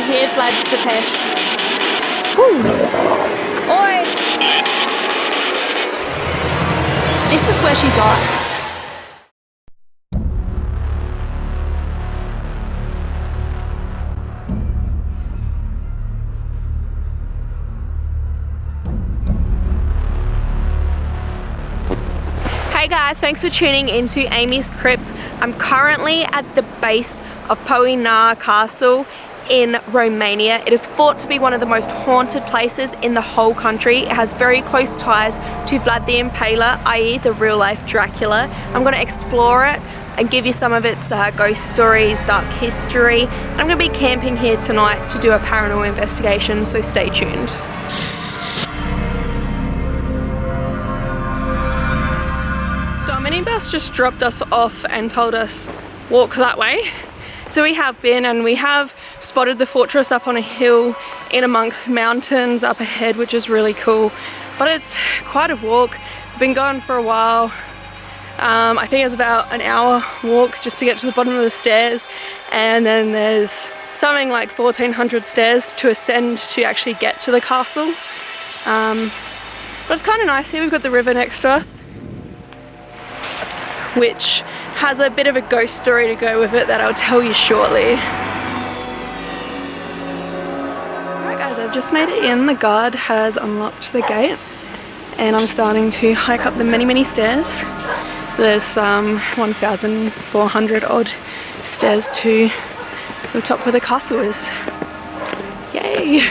here, Vlad Sapesh. Oi! This is where she died. Hey guys, thanks for tuning into AmysCrypt. I'm currently at the base of Poenari Castle in Romania. It is thought to be one of the most haunted places in the whole country. It has very close ties to Vlad the Impaler, i.e. the real life Dracula. I'm going to explore it and give you some of its ghost stories, dark history. I'm going to be camping here tonight to do a paranormal investigation, so stay tuned. So our minibus just dropped us off and told us walk that way. So we have been, and we have spotted the fortress up on a hill in amongst mountains up ahead, which is really cool. But it's quite a walk. We've been going for a while. I think it's about an hour walk just to get to the bottom of the stairs, and then there's something like 1,400 stairs to ascend to actually get to the castle. But it's kind of nice here. We've got the river next to us, which has a bit of a ghost story to go with it that I'll tell you shortly. Alright guys, I've just made it in. The guard has unlocked the gate and I'm starting to hike up the many stairs. There's 1,400 odd stairs to the top where the castle is. Yay!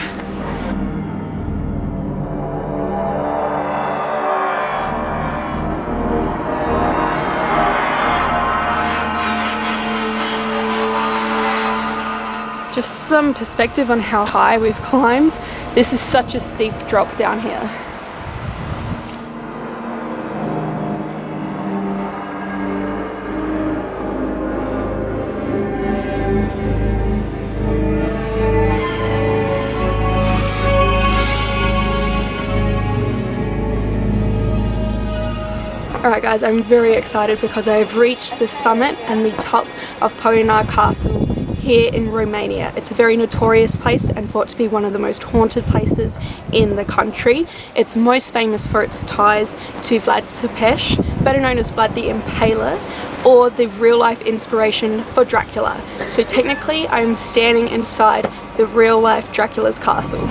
Just some perspective on how high we've climbed. This is such a steep drop down here. Alright guys, I'm very excited because I've reached the summit and the top of Poenari Castle here in Romania. It's a very notorious place and thought to be one of the most haunted places in the country. It's most famous for its ties to Vlad Sapesh, better known as Vlad the Impaler, or the real life inspiration for Dracula. So technically I'm standing inside the real life Dracula's castle.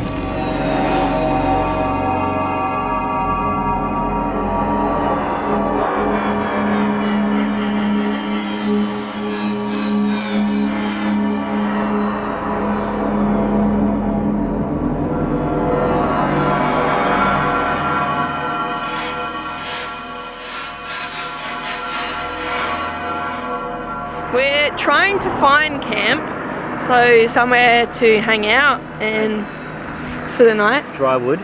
We're trying to find camp, so somewhere to hang out and for the night. Dry wood.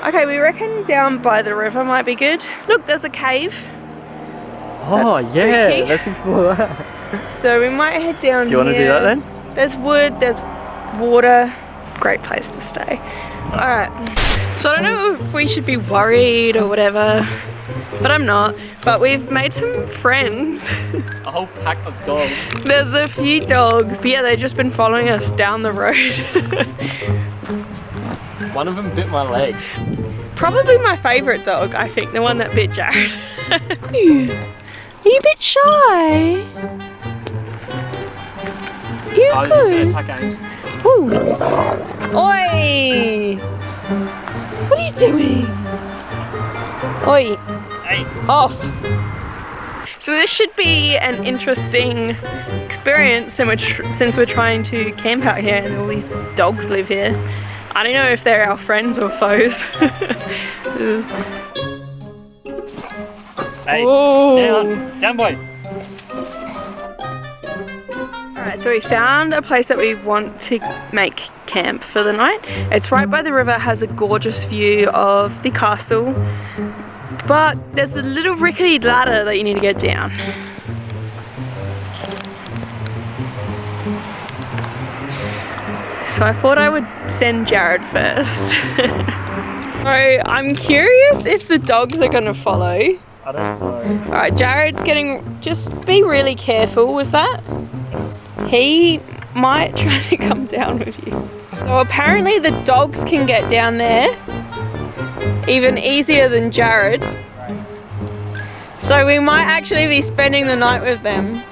Okay, we reckon down by the river might be good. Look, there's a cave. Oh yeah, spooky. let's explore that. So we might head down here. Do you want to do that then? There's wood, there's water. Great place to stay. Alright, so I don't know if we should be worried or whatever, but I'm not. But we've made some friends. A whole pack of dogs. There's a few dogs, but yeah, they've just been following us down the road. One of them bit my leg. Probably my favourite dog, I think, the one that bit Jarrad. Are you a bit shy? You I was good? just gonna attack Ames. Ooh. Oi! What are you doing? Oi! Hey! Off! So this should be an interesting experience since we're trying to camp out here and all these dogs live here. I don't know if they're our friends or foes. Hey! Whoa. Down boy! Alright, so we found a place that we want to make camp for the night. It's right by the river, has a gorgeous view of the castle, but there's a little rickety ladder that you need to get down. So I thought I would send Jarrad first. So I'm curious if the dogs are going to follow. I don't know. Alright, Jarrad's getting, just be really careful with that. He might try to come down with you. So apparently the dogs can get down there, even easier than Jarrad. So we might actually be spending the night with them.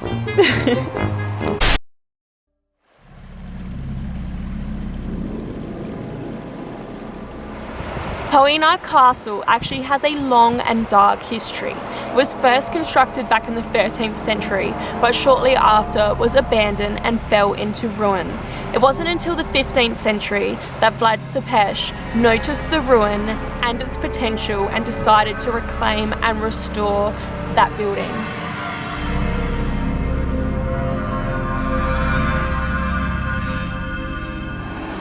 Poenari Castle actually has a long and dark history. It was first constructed back in the 13th century, but shortly after was abandoned and fell into ruin. It wasn't until the 15th century that Vlad Tepes noticed the ruin and its potential and decided to reclaim and restore that building.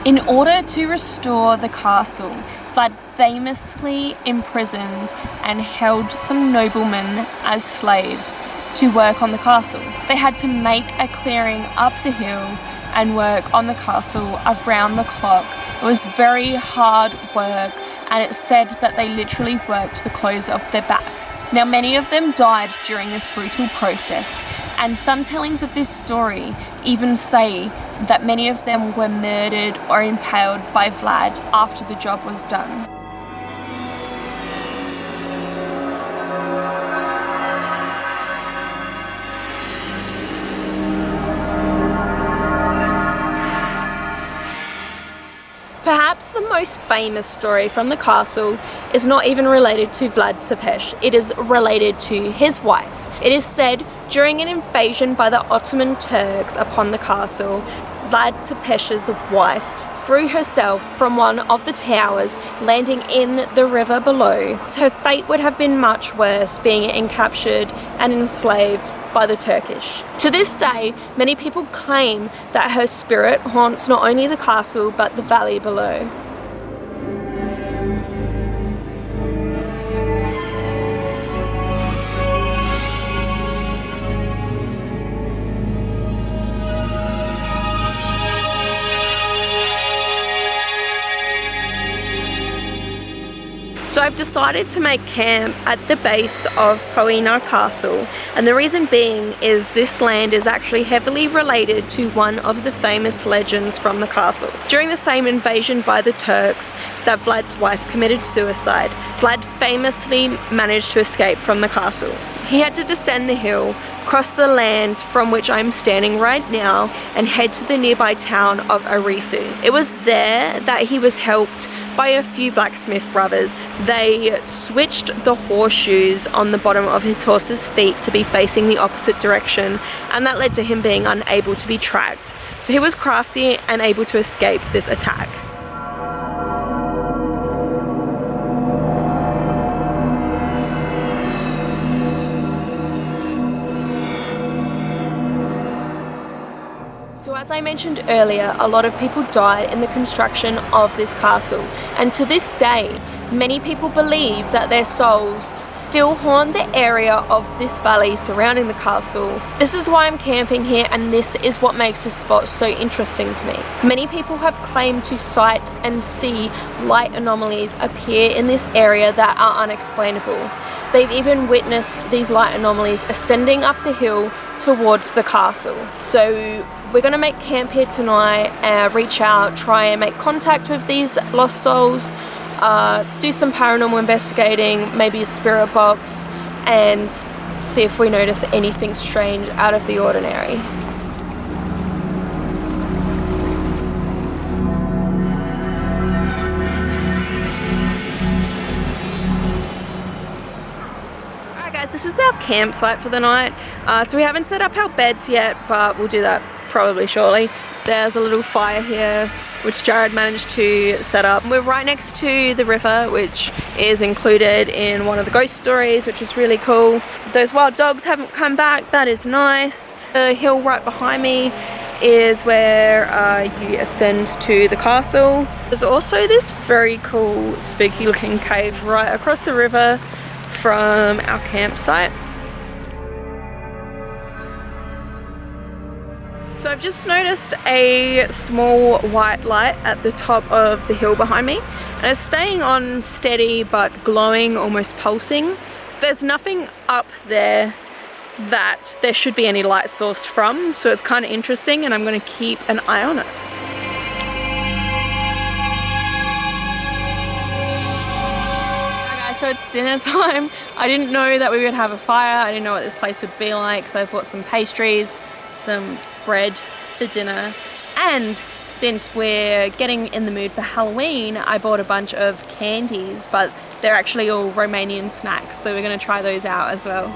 In order to restore the castle, Vlad famously imprisoned and held some noblemen as slaves to work on the castle. They had to make a clearing up the hill and work on the castle around the clock. It was very hard work, and it's said that they literally worked the clothes off their backs. Now, many of them died during this brutal process, and some tellings of this story even say that many of them were murdered or impaled by Vlad after the job was done. Perhaps the most famous story from the castle is not even related to Vlad Tepes. It is related to his wife. It is said during an invasion by the Ottoman Turks upon the castle, Vlad Tepes' wife threw herself from one of the towers, landing in the river below. Her fate would have been much worse, being encaptured and enslaved by the Turkish. To this day, many people claim that her spirit haunts not only the castle but the valley below. So I've decided to make camp at the base of Poenari Castle, and the reason being is this land is actually heavily related to one of the famous legends from the castle. During the same invasion by the Turks that Vlad's wife committed suicide, Vlad famously managed to escape from the castle. He had to descend the hill, cross the land from which I'm standing right now, and head to the nearby town of Arifu. It was there that he was helped by a few blacksmith brothers. They switched the horseshoes on the bottom of his horse's feet to be facing the opposite direction, and that led to him being unable to be tracked. So he was crafty and able to escape this attack. So as I mentioned earlier, a lot of people died in the construction of this castle, and to this day, many people believe that their souls still haunt the area of this valley surrounding the castle. This is why I'm camping here, and this is what makes this spot so interesting to me. Many people have claimed to sight and see light anomalies appear in this area that are unexplainable. They've even witnessed these light anomalies ascending up the hill towards the castle. So we're going to make camp here tonight, reach out, try and make contact with these lost souls, do some paranormal investigating, maybe a spirit box, and see if we notice anything strange out of the ordinary. Alright guys, this is our campsite for the night. So we haven't set up our beds yet, but we'll do that probably shortly. There's a little fire here which Jarrad managed to set up. We're right next to the river, which is included in one of the ghost stories, which is really cool. Those wild dogs haven't come back, that is nice. The hill right behind me is where you ascend to the castle. There's also this very cool spooky looking cave right across the river from our campsite. So I've just noticed a small white light at the top of the hill behind me, and it's staying on steady but glowing, almost pulsing. There's nothing up there that there should be any light source from, so it's kind of interesting and I'm going to keep an eye on it. Alright guys, so it's dinner time. I didn't know that we would have a fire. I didn't know what this place would be like, so I bought some pastries, some bread for dinner, and since we're getting in the mood for Halloween, I bought a bunch of candies, but they're actually all Romanian snacks, so we're going to try those out as well.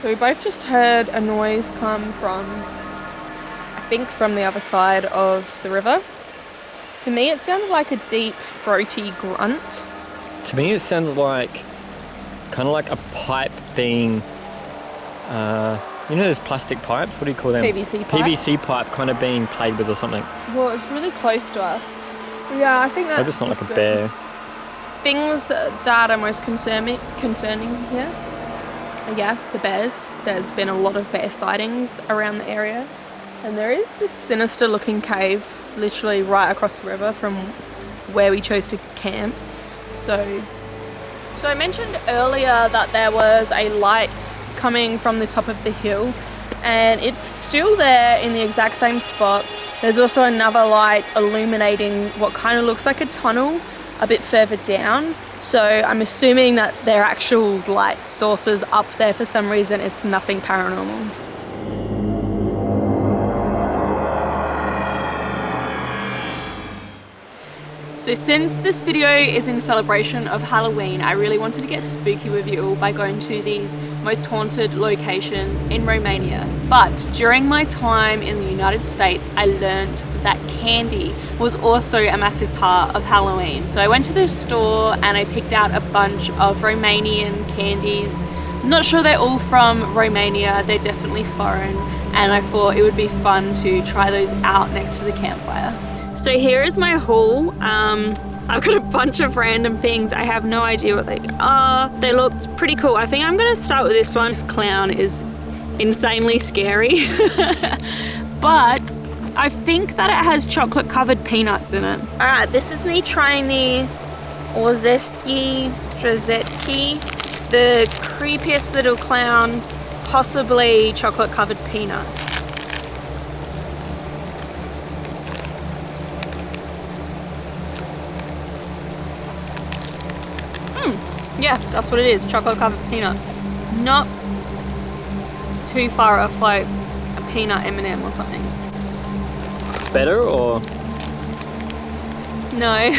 So we both just heard a noise come from, I think, from the other side of the river. To me it sounded like a deep, throaty grunt. To me it sounded like, kind of like a pipe being, you know those plastic pipes? What do you call them? PVC pipe. PVC pipe kind of being played with or something. Well, it's really close to us. Yeah, I think that's... Maybe it's not like a bear. Things that are most concerning here. Yeah, the bears. There's been a lot of bear sightings around the area, and there is this sinister looking cave literally right across the river from where we chose to camp. So I mentioned earlier that there was a light coming from the top of the hill, and it's still there in the exact same spot. There's also another light illuminating what kind of looks like a tunnel a bit further down. So I'm assuming that there are actual light sources up there for some reason. It's nothing paranormal. So since this video is in celebration of Halloween, I really wanted to get spooky with you all by going to these most haunted locations in Romania. But during my time in the United States, I learned that candy was also a massive part of Halloween. So I went to the store and I picked out a bunch of Romanian candies. I'm not sure they're all from Romania, they're definitely foreign, and I thought it would be fun to try those out next to the campfire. So here is my haul. I've got a bunch of random things. I have no idea what they are. They looked pretty cool. I think I'm gonna start with this one. This clown is insanely scary. But I think that it has chocolate covered peanuts in it. All right, this is me trying the Orzeski, the creepiest little clown, possibly chocolate covered peanut. Yeah, that's what it is, chocolate covered peanut. Not too far off like a peanut M&M or something. Better or? No.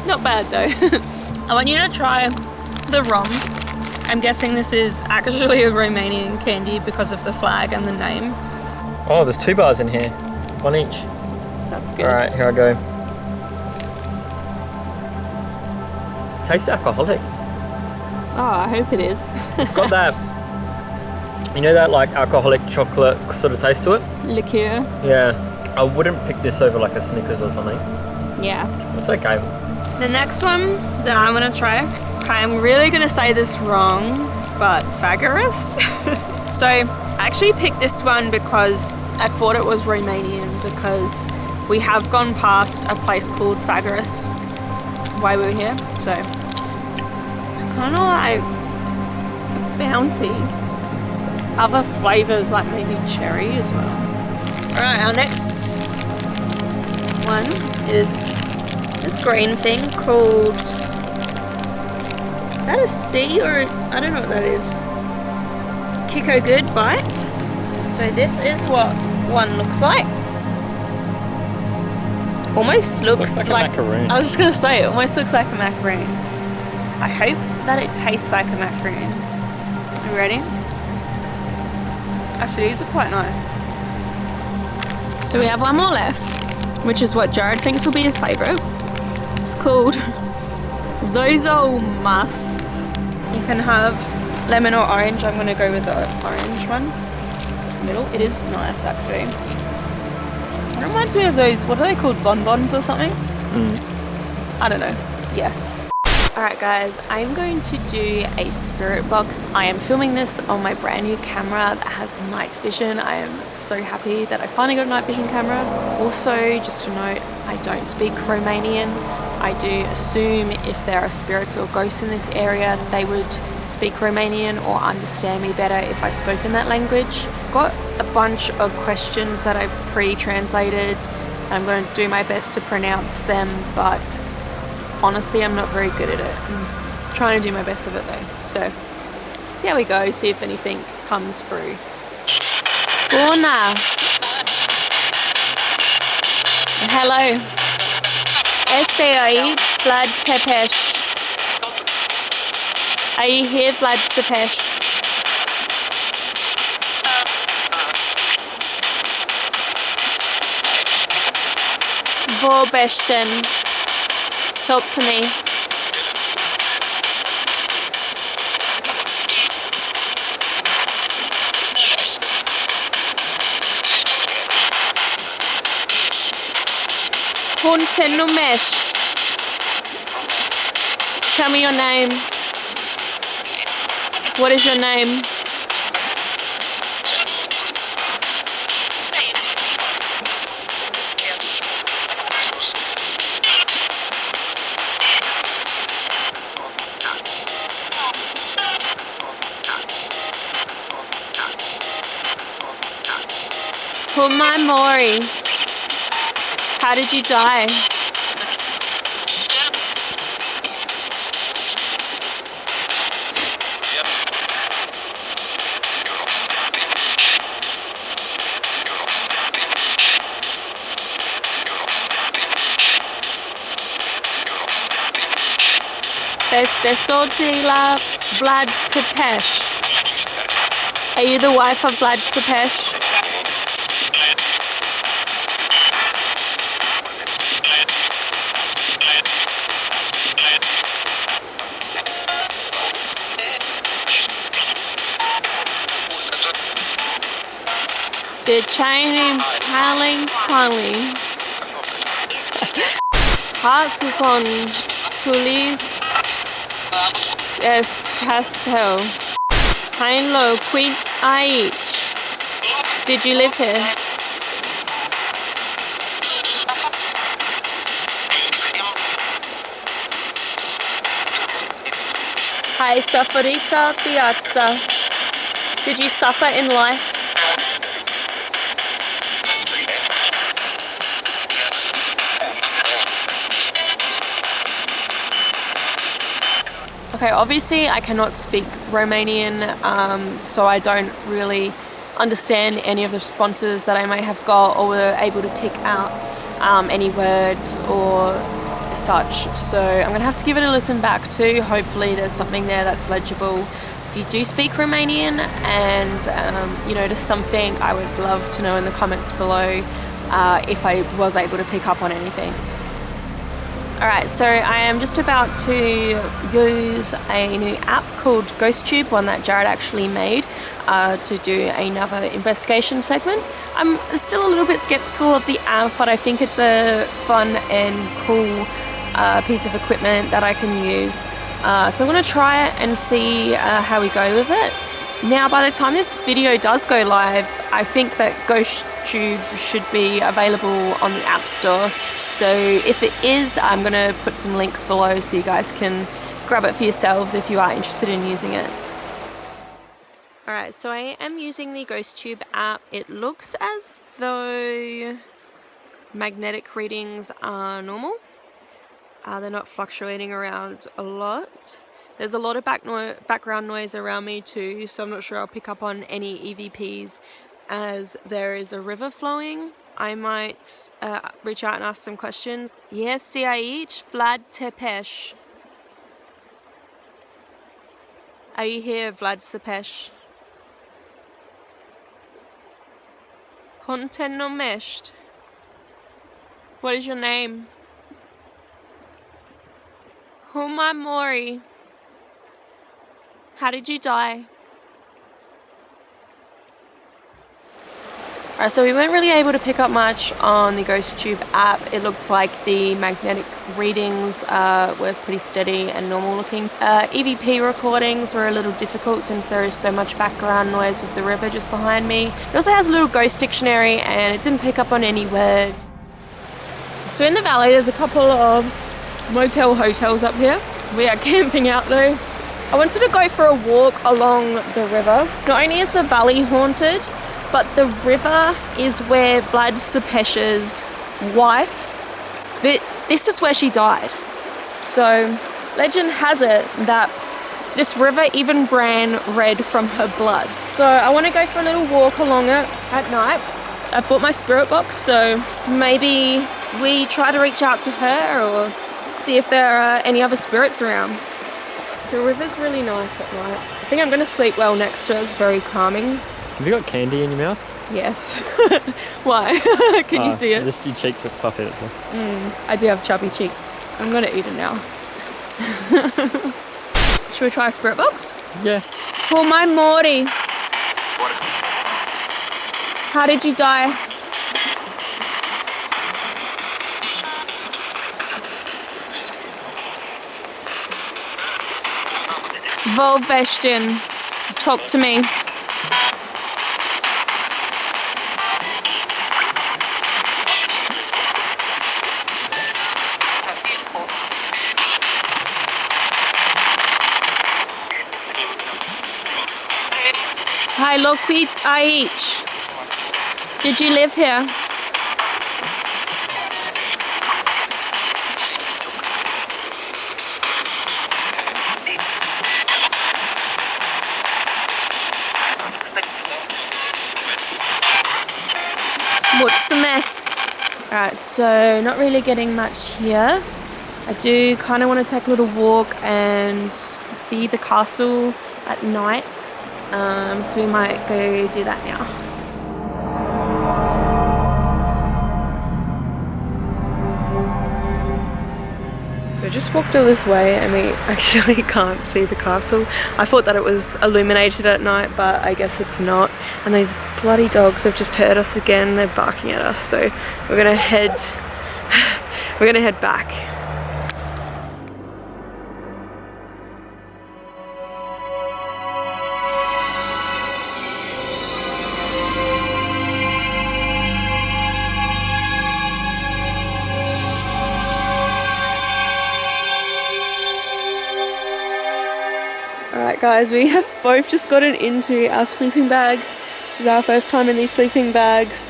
Not bad though. I want you to try the rum. I'm guessing this is actually a Romanian candy because of the flag and the name. Oh, there's 2 bars in here. 1 each. That's good. Alright, here I go. Tastes alcoholic. Oh, I hope it is. It's got that, you know, that like alcoholic chocolate sort of taste to it? Liqueur. Yeah. I wouldn't pick this over like a Snickers or something. Yeah. It's okay. The next one that I'm gonna try, I'm really gonna say this wrong, but Fagorous. So I actually picked this one because I thought it was Romanian, because we have gone past a place called Fagorous while we were here. So it's kind of like a bounty. Other flavors like maybe cherry as well. All right, our next one is this green thing called, is that a C or I don't know what that is. Kiko Good Bites. So this is what one looks like. Almost looks like a macaroon. I was just gonna say, it almost looks like a macaroon. I hope that it tastes like a macaroon. Are you ready? Actually, these are quite nice. So we have one more left, which is what Jarrad thinks will be his favourite. It's called Zozo Mas. You can have lemon or orange. I'm gonna go with the orange one. Middle. It is nice actually. It reminds me of those, what are they called, bonbons or something? I don't know. Yeah. Alright guys, I'm going to do a spirit box. I am filming this on my brand new camera that has night vision. I am so happy that I finally got a night vision camera. Also, just to note, I don't speak Romanian. I do assume if there are spirits or ghosts in this area, they would speak Romanian or understand me better if I spoke in that language. Got a bunch of questions that I've pre-translated. I'm going to do my best to pronounce them, but honestly, I'm not very good at it. I'm trying to do my best with it though. So, see how we go, see if anything comes through. Bona. Hello. Este aici, Vlad Tepeș. Are you here, Vlad Tepeș? Vorbești. Talk to me. Cum te numești? Tell me your name. What is your name? Poenari. How did you die? Este soltera Vlad Tepeș. Are you the wife of Vlad Tepeș? The Chinese paling tali. Hakukon tulis es pastel. Heinlo quid aici. Did you live here? Hai sufferita piazza. Did you suffer in life? Okay, obviously I cannot speak Romanian, so I don't really understand any of the responses that I may have got or were able to pick out any words or such. So I'm going to have to give it a listen back to. Hopefully there's something there that's legible. If you do speak Romanian and you notice something, I would love to know in the comments below if I was able to pick up on anything. Alright, so I am just about to use a new app called GhostTube, one that Jarrad actually made to do another investigation segment. I'm still a little bit skeptical of the app, but I think it's a fun and cool piece of equipment that I can use. So I'm going to try it and see how we go with it. Now, by the time this video does go live, I think that GhostTube should be available on the App Store. So if it is, I'm going to put some links below so you guys can grab it for yourselves if you are interested in using it. Alright, so I am using the GhostTube app. It looks as though magnetic readings are normal. They're not fluctuating around a lot. There's a lot of background noise around me too, so I'm not sure I'll pick up on any EVPs as there is a river flowing. I might reach out and ask some questions. Este aici, Vlad Tepeș. Are you here, Vlad Tepeș? Cum te numești? What is your name? Poenari. How did you die? Alright, so we weren't really able to pick up much on the Ghost Tube app. It looks like the magnetic readings were pretty steady and normal looking. EVP recordings were a little difficult since there is so much background noise with the river just behind me. It also has a little ghost dictionary and it didn't pick up on any words. So in the valley there's a couple of motel hotels up here. We are camping out though. I wanted to go for a walk along the river. Not only is the valley haunted, but the river is where Vlad Tepes's wife, this is where she died. So legend has it that this river even ran red from her blood. So I want to go for a little walk along it at night. I bought my spirit box, so maybe we try to reach out to her or see if there are any other spirits around. The river's really nice at night. I think I'm going to sleep well next to it. It's very calming. Have you got candy in your mouth? Yes. Why? Can you see it? Just your cheeks are puffy. That's all. I do have chubby cheeks. I'm gonna eat it now. Should we try a spirit box? Yeah. Oh my Morty. How did you die? Volvestin, talk to me. Hi, Loquit Aich. Did you live here? What's the mess? Alright, so not really getting much here. I do kind of want to take a little walk and see the castle at night. So we might go do that now. So I just walked all this way and we actually can't see the castle. I thought that it was illuminated at night, but I guess it's not. And these bloody dogs have just heard us again. They're barking at us, so we're gonna head back. Alright guys, we have both just gotten into our sleeping bags. This is our first time in these sleeping bags.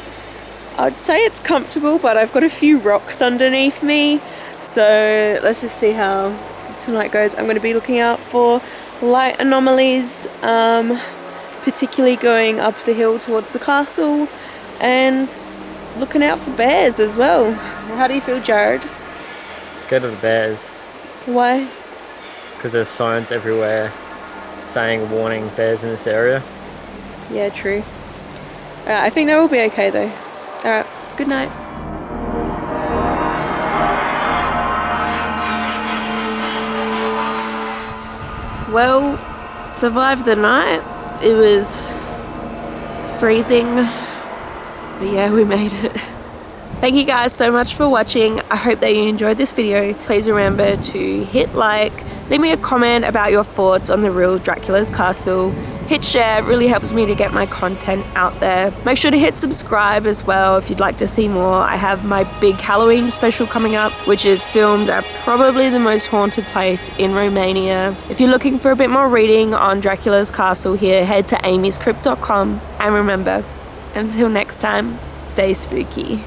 I'd say it's comfortable, but I've got a few rocks underneath me. So let's just see how tonight goes. I'm going to be looking out for light anomalies, particularly going up the hill towards the castle, and looking out for bears as well. How do you feel, Jarrad? Scared of the bears. Why? Because there's signs everywhere saying warning bears in this area. Yeah, true. Alright, I think that will be okay though. Alright, good night. Well, survived the night. It was freezing, but yeah, we made it. Thank you guys so much for watching. I hope that you enjoyed this video. Please remember to hit like, leave me a comment about your thoughts on the real Dracula's castle. Hit share, it really helps me to get my content out there. Make sure to hit subscribe as well if you'd like to see more. I have my big Halloween special coming up, which is filmed at probably the most haunted place in Romania. If you're looking for a bit more reading on Dracula's castle here, head to AmysCrypt.com. And remember, until next time, stay spooky.